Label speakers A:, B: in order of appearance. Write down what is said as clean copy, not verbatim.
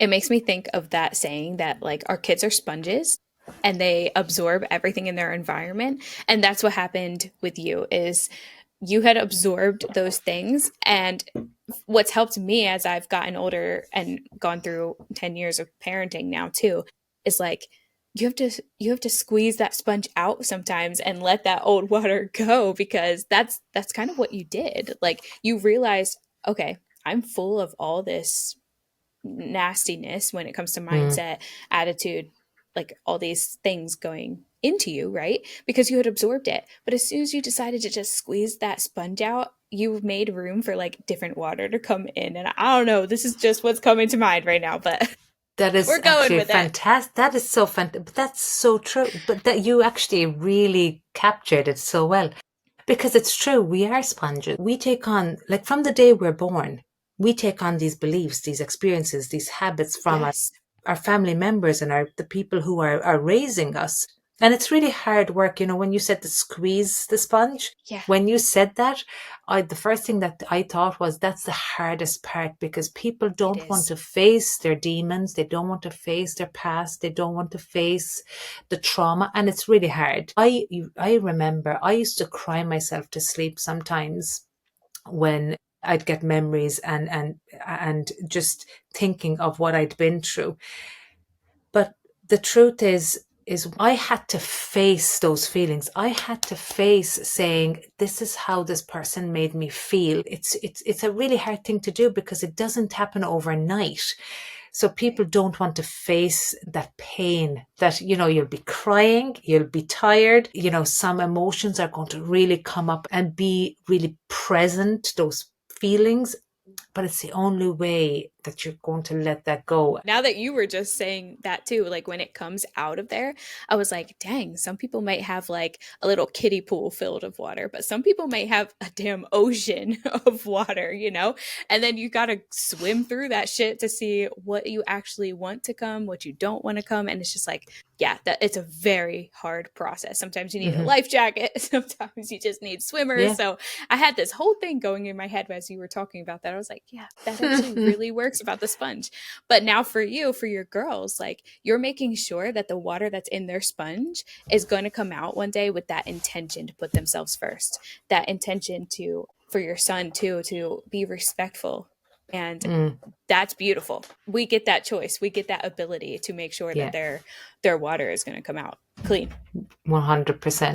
A: It makes me think of that saying that like our kids are sponges and they absorb everything in their environment. And that's what happened with you is you had absorbed those things. And what's helped me as I've gotten older and gone through 10 years of parenting now too is like you have to squeeze that sponge out sometimes and let that old water go because that's kind of what you did. Like you realized, okay, I'm full of all this nastiness when it comes to
B: Mm.
A: mindset, attitude, like all these things going into you, right? Because you had absorbed it. But as soon as you decided to just squeeze that sponge out, you made room for like different water to come in. And I don't know, this is just what's coming to mind right now, but
B: That is
A: we're going
B: actually
A: with it.
B: fantastic. That is so fantastic. That's so true. But that you actually really captured it so well. Because it's true, we are sponges. We take on, like from the day we're born, we take on these beliefs, these experiences, these habits from
A: Yes.
B: our family members and the people who are raising us. And it's really hard work, when you said to squeeze the sponge,
A: Yeah,
B: when you said that, the first thing that I thought was that's the hardest part because people
A: it
B: don't want
A: is.
B: to face their demons, they don't want to face their past, they don't want to face the trauma, and it's really hard. I remember I used to cry myself to sleep sometimes when I'd get memories and just thinking of what I'd been through. But the truth is I had to face those feelings. I had to face saying this is how this person made me feel. It's a really hard thing to do because it doesn't happen overnight. So
A: Right.
B: people don't want to face that pain that, you'll be crying, you'll be tired, some emotions are going to really come up and be really present, those feelings, but it's the only way that you're going to let that go.
A: Now that you were just saying that too, like when it comes out of there, I was like, dang, some people might have like a little kiddie pool filled of water, but some people might have a damn ocean of water, you know? And then you got to swim through that shit to see what you actually want to come, what you don't want to come. And it's just like, yeah, that it's a very hard process. Sometimes you need a
B: Hmm.
A: life jacket, sometimes you just need swimmers.
B: Yeah.
A: So I had this whole thing going in my head as you were talking about that. I was like, yeah, that actually really works about the sponge. But now for you, for your girls, like you're making sure that the water that's in their sponge is going to come out one day with that intention to put themselves first, that intention to, for your son too, to be respectful. And
B: Mm,
A: that's beautiful. We get that choice. We get that ability to make sure that
B: yeah,
A: their water is going to come out clean.
B: 100%.